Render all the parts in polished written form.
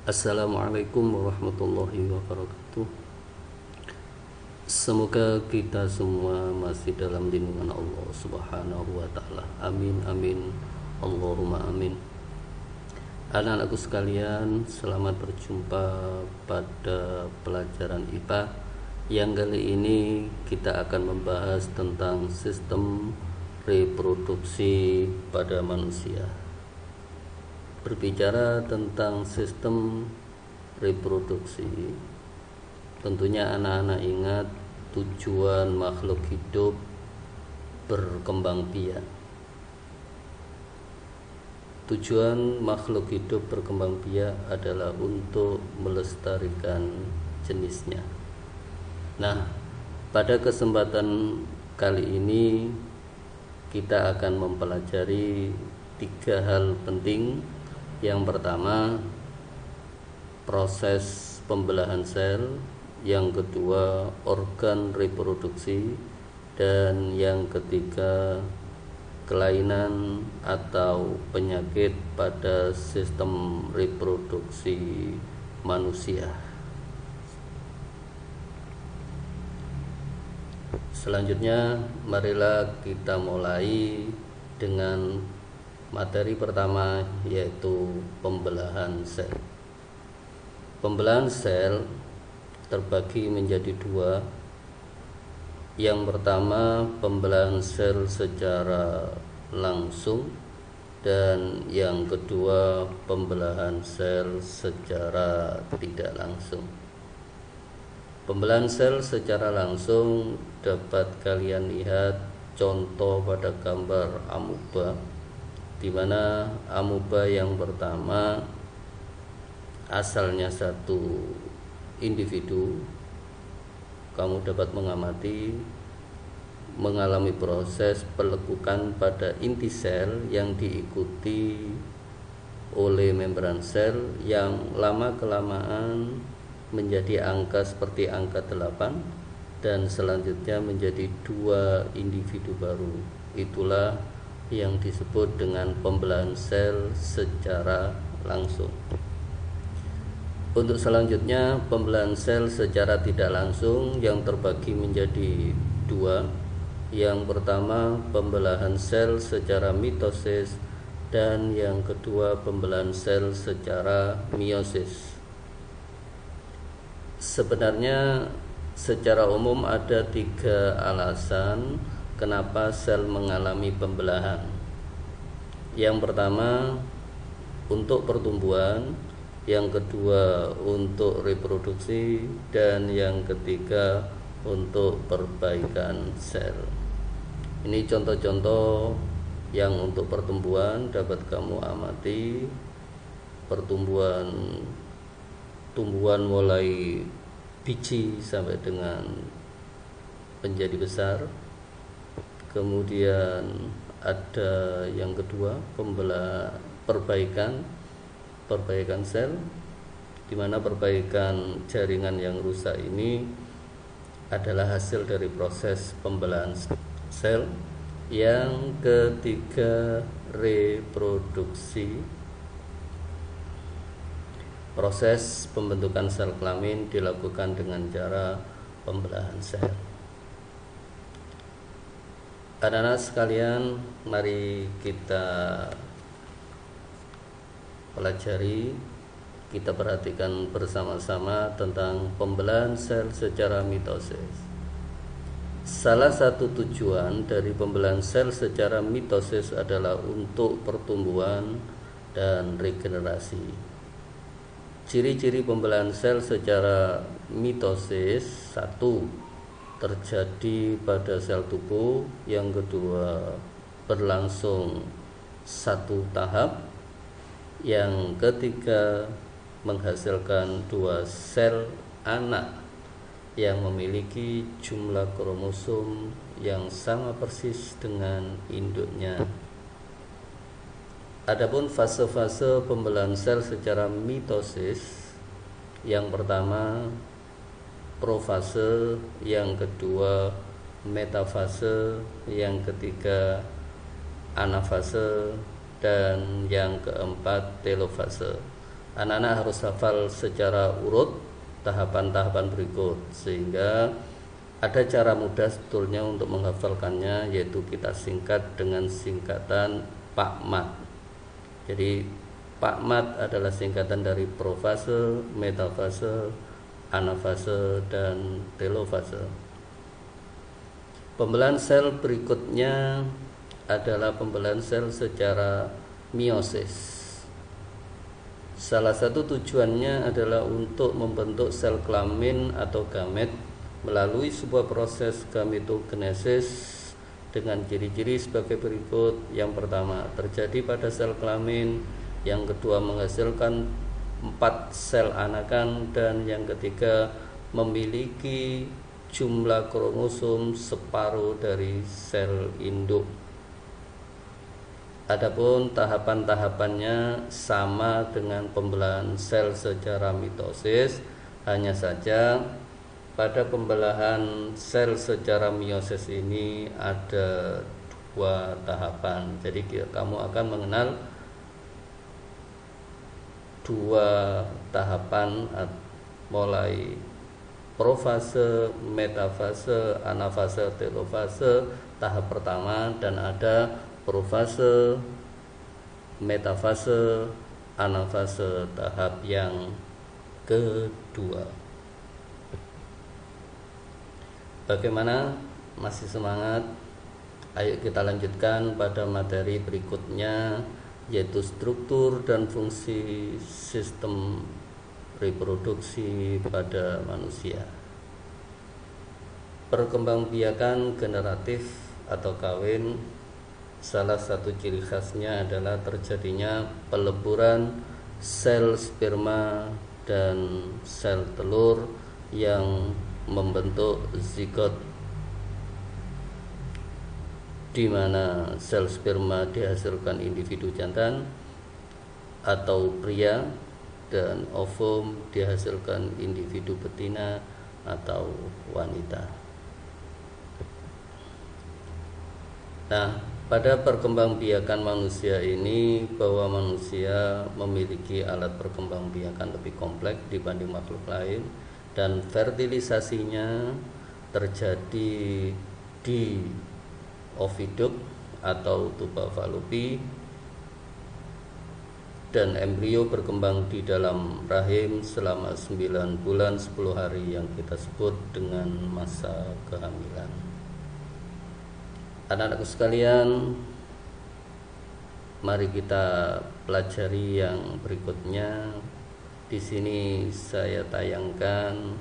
Assalamualaikum warahmatullahi wabarakatuh. Semoga kita semua masih dalam lindungan Allah Subhanahu wa taala. Amin amin. Allahumma amin. Anak-anakku sekalian, selamat berjumpa pada pelajaran IPA yang kali ini kita akan membahas tentang sistem reproduksi pada manusia. Berbicara tentang sistem reproduksi, tentunya anak-anak ingat tujuan makhluk hidup berkembang biak. Tujuan makhluk hidup berkembang biak adalah untuk melestarikan jenisnya. Nah, pada kesempatan kali ini kita akan mempelajari 3 hal penting. Yang pertama, proses pembelahan sel. Yang kedua, organ reproduksi. Dan yang ketiga, kelainan atau penyakit pada sistem reproduksi manusia. Selanjutnya, marilah kita mulai dengan materi pertama, yaitu pembelahan sel. Pembelahan sel terbagi menjadi 2. Yang pertama, pembelahan sel secara langsung, dan yang kedua, pembelahan sel secara tidak langsung. Pembelahan sel secara langsung dapat kalian lihat contoh pada gambar amuba, di mana amuba yang pertama asalnya satu individu. Kamu dapat mengamati mengalami proses pelekukan pada inti sel yang diikuti oleh membran sel yang lama-kelamaan menjadi angka seperti angka 8 dan selanjutnya menjadi 2 individu baru. Itulah yang disebut dengan pembelahan sel secara langsung. Untuk selanjutnya, pembelahan sel secara tidak langsung yang terbagi menjadi 2. Yang pertama, pembelahan sel secara mitosis, dan yang kedua, pembelahan sel secara meiosis. Sebenarnya secara umum ada 3 alasan kenapa sel mengalami pembelahan. Yang pertama, untuk pertumbuhan, yang kedua untuk reproduksi, dan yang ketiga untuk perbaikan sel. Ini contoh-contoh yang untuk pertumbuhan dapat kamu amati. Tumbuhan mulai biji sampai dengan menjadi besar. Kemudian ada yang kedua, perbaikan sel, di mana perbaikan jaringan yang rusak ini adalah hasil dari proses pembelahan sel. Yang ketiga, reproduksi. Proses pembentukan sel kelamin dilakukan dengan cara pembelahan sel. Anak-anak sekalian, mari kita pelajari, kita perhatikan bersama-sama tentang pembelahan sel secara mitosis. Salah satu tujuan dari pembelahan sel secara mitosis adalah untuk pertumbuhan dan regenerasi. Ciri-ciri pembelahan sel secara mitosis: 1. Terjadi pada sel tubuh. Yang kedua, berlangsung satu tahap. Yang ketiga, menghasilkan 2 sel anak yang memiliki jumlah kromosom yang sama persis dengan induknya. Adapun fase-fase pembelahan sel secara mitosis, yang pertama profase, yang kedua metafase, yang ketiga anafase, dan yang keempat telofase. Anak-anak harus hafal secara urut tahapan-tahapan berikut, sehingga ada cara mudah sebetulnya untuk menghafalkannya, yaitu kita singkat dengan singkatan PAKMAT. Jadi PAKMAT adalah singkatan dari profase, metafase, anafase, dan telofase. Pembelahan sel berikutnya adalah pembelahan sel secara meiosis. Salah satu tujuannya adalah untuk membentuk sel kelamin atau gamet melalui sebuah proses gametogenesis dengan ciri-ciri sebagai berikut. Yang pertama, terjadi pada sel kelamin. Yang kedua, menghasilkan 4 sel anakan. Dan yang ketiga, memiliki jumlah kromosom separuh dari sel induk. Adapun tahapan-tahapannya sama dengan pembelahan sel secara mitosis, hanya saja pada pembelahan sel secara meiosis ini ada 2 tahapan. Jadi kamu akan mengenal 2 tahapan, mulai profase, metafase, anafase, telofase tahap pertama, dan ada profase, metafase, anafase tahap yang kedua. Bagaimana? Masih semangat? Ayo kita lanjutkan pada materi berikutnya, yaitu struktur dan fungsi sistem reproduksi pada manusia. Perkembangbiakan generatif atau kawin, salah satu ciri khasnya adalah terjadinya peleburan sel sperma dan sel telur yang membentuk zigot, di mana sel sperma dihasilkan individu jantan atau pria dan ovum dihasilkan individu betina atau wanita. Nah, pada perkembangbiakan manusia ini, bahwa manusia memiliki alat perkembangbiakan lebih kompleks dibanding makhluk lain, dan fertilisasinya terjadi di oviduk atau tuba Fallopi, dan embrio berkembang di dalam rahim selama 9 bulan 10 hari yang kita sebut dengan masa kehamilan. Anak-anakku sekalian, mari kita pelajari yang berikutnya. Di sini saya tayangkan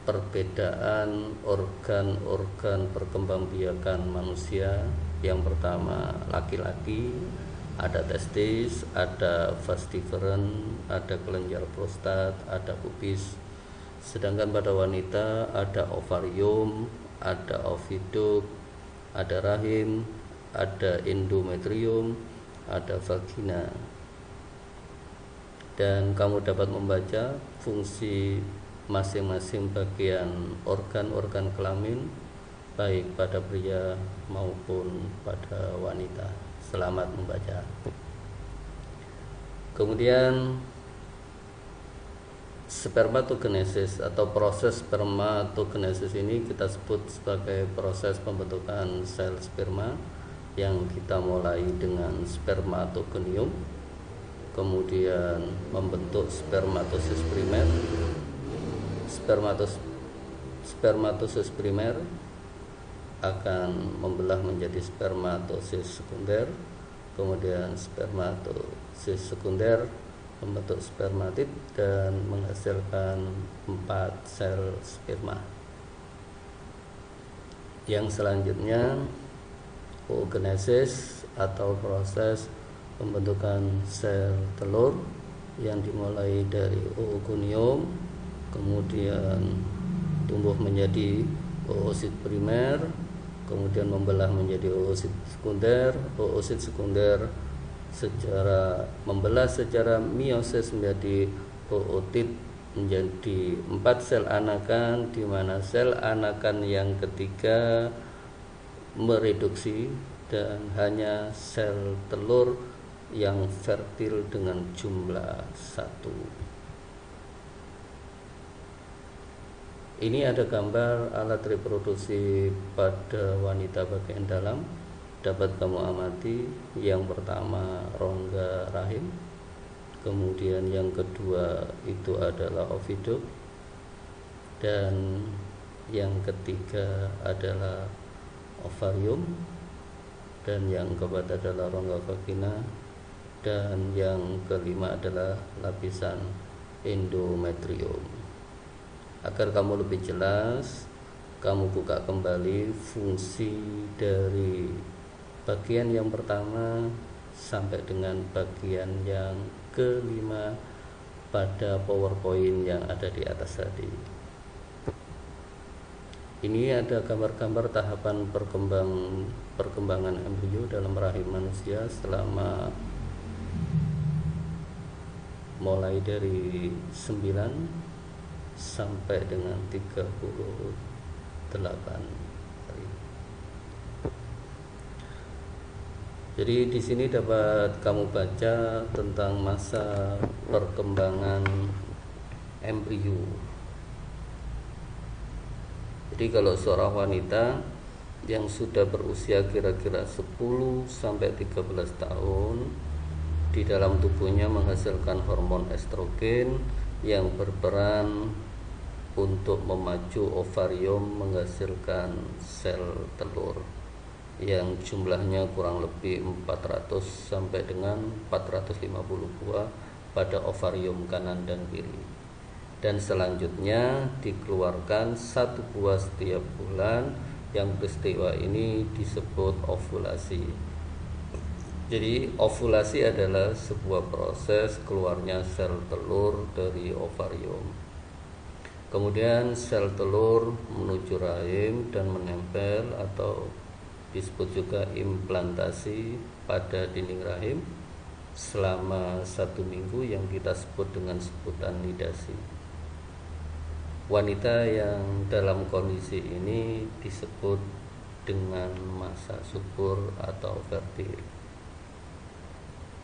perbedaan organ-organ perkembangbiakan manusia. Yang pertama, laki-laki ada testis, ada vas deferens, ada kelenjar prostat, ada pubis. Sedangkan pada wanita ada ovarium, ada oviduk, ada rahim, ada endometrium, ada vagina. Dan kamu dapat membaca fungsi masing-masing bagian organ-organ kelamin, baik pada pria maupun pada wanita. Selamat membaca. Kemudian spermatogenesis atau proses spermatogenesis ini kita sebut sebagai proses pembentukan sel sperma, yang kita mulai dengan spermatogonium, kemudian membentuk spermatosis primer. Spermatosis primer akan membelah menjadi spermatosis sekunder, kemudian spermatosis sekunder membentuk spermatid dan menghasilkan 4 sel sperma. Yang selanjutnya oogenesis atau proses pembentukan sel telur, yang dimulai dari oogonium, kemudian tumbuh menjadi oosit primer, kemudian membelah menjadi oosit sekunder. Oosit sekunder membelah secara meiosis menjadi ootit, menjadi 4 sel anakan, di mana sel anakan yang ketiga mereduksi dan hanya sel telur yang fertil dengan jumlah 1. Ini ada gambar alat reproduksi pada wanita bagian dalam, dapat kamu amati. Yang pertama rongga rahim, kemudian yang kedua itu adalah oviduk, dan yang ketiga adalah ovarium, dan yang keempat adalah rongga vagina, dan yang kelima adalah lapisan endometrium. Agar kamu lebih jelas, kamu buka kembali fungsi dari bagian yang pertama sampai dengan bagian yang kelima pada PowerPoint yang ada di atas tadi. Ini ada gambar-gambar tahapan perkembangan embrio dalam rahim manusia selama mulai dari 9 sampai dengan 38 hari. Jadi di sini dapat kamu baca tentang masa perkembangan embrio. Jadi kalau seorang wanita yang sudah berusia kira-kira 10 sampai 13 tahun, di dalam tubuhnya menghasilkan hormon estrogen yang berperan untuk memacu ovarium menghasilkan sel telur yang jumlahnya kurang lebih 400 sampai dengan 450 buah pada ovarium kanan dan kiri. Dan selanjutnya dikeluarkan 1 buah setiap bulan, yang peristiwa ini disebut ovulasi. Jadi ovulasi adalah sebuah proses keluarnya sel telur dari ovarium. Kemudian sel telur menuju rahim dan menempel atau disebut juga implantasi pada dinding rahim selama 1 minggu yang kita sebut dengan sebutan nidasi. Wanita yang dalam kondisi ini disebut dengan masa subur atau fertil.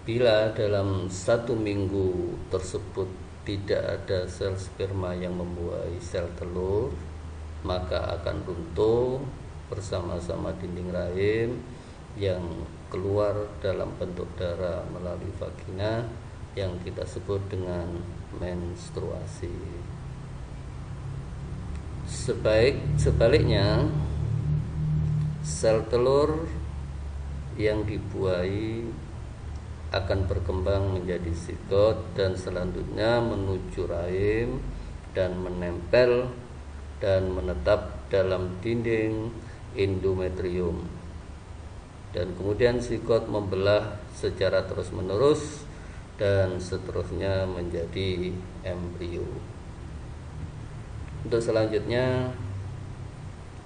Bila dalam 1 minggu tersebut tidak ada sel sperma yang membuahi sel telur, maka akan runtuh bersama-sama dinding rahim yang keluar dalam bentuk darah melalui vagina yang kita sebut dengan menstruasi. Sebaliknya, sel telur yang dibuahi akan berkembang menjadi zigot dan selanjutnya menuju rahim dan menempel dan menetap dalam dinding endometrium. Dan kemudian zigot membelah secara terus-menerus dan seterusnya menjadi embrio. Untuk selanjutnya,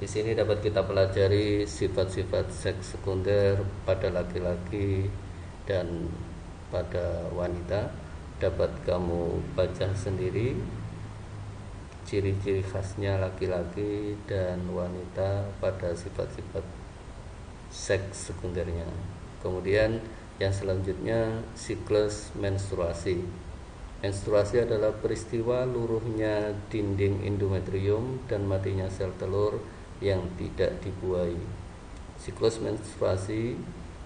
di sini dapat kita pelajari sifat-sifat seks sekunder pada laki-laki dan pada wanita. Dapat kamu baca sendiri ciri-ciri khasnya laki-laki dan wanita pada sifat-sifat seks sekundernya. Kemudian yang selanjutnya siklus menstruasi. Menstruasi adalah peristiwa luruhnya dinding endometrium dan matinya sel telur yang tidak dibuahi. Siklus menstruasi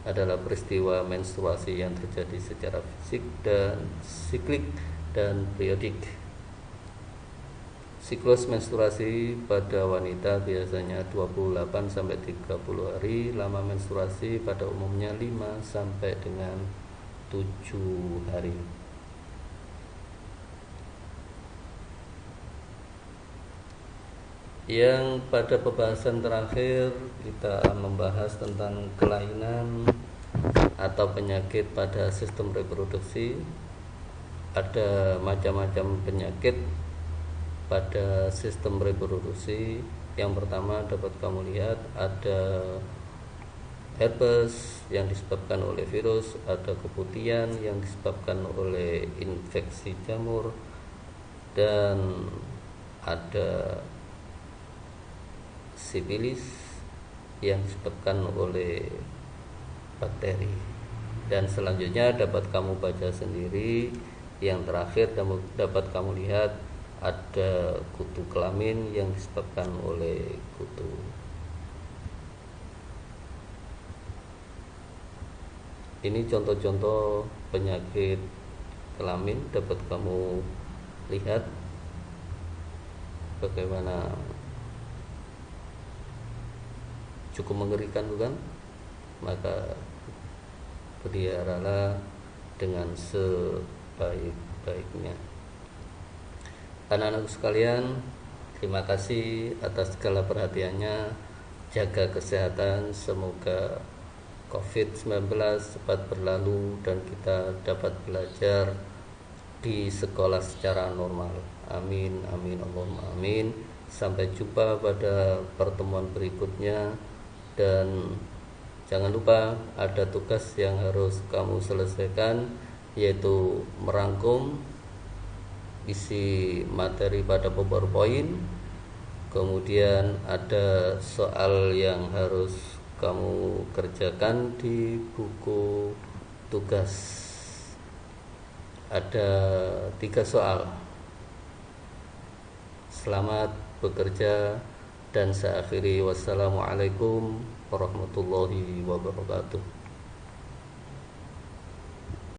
adalah peristiwa menstruasi yang terjadi secara fisik dan siklik dan periodik. Siklus menstruasi pada wanita biasanya 28 sampai 30 hari, lama menstruasi pada umumnya 5 sampai dengan 7 hari. Yang pada pembahasan terakhir kita membahas tentang kelainan atau penyakit pada sistem reproduksi. Ada macam-macam penyakit pada sistem reproduksi. Yang pertama dapat kamu lihat ada herpes yang disebabkan oleh virus, ada keputihan yang disebabkan oleh infeksi jamur, dan ada sifilis yang disebabkan oleh bakteri. Dan selanjutnya dapat kamu baca sendiri. Yang terakhir dapat kamu lihat ada kutu kelamin yang disebabkan oleh kutu. Ini contoh-contoh penyakit kelamin dapat kamu lihat bagaimana cukup mengerikan, bukan? Maka peliharalah dengan sebaik-baiknya. Anak-anakku sekalian, terima kasih atas segala perhatiannya. Jaga kesehatan, semoga COVID-19 cepat berlalu dan kita dapat belajar di sekolah secara normal. Amin, amin, Allahumma amin. Sampai jumpa pada pertemuan berikutnya. Dan jangan lupa ada tugas yang harus kamu selesaikan, yaitu merangkum isi materi pada PowerPoint. Kemudian ada soal yang harus kamu kerjakan di buku tugas. Ada 3 soal. Selamat bekerja dan saya akhiri. Wassalamualaikum warahmatullahi wabarakatuh.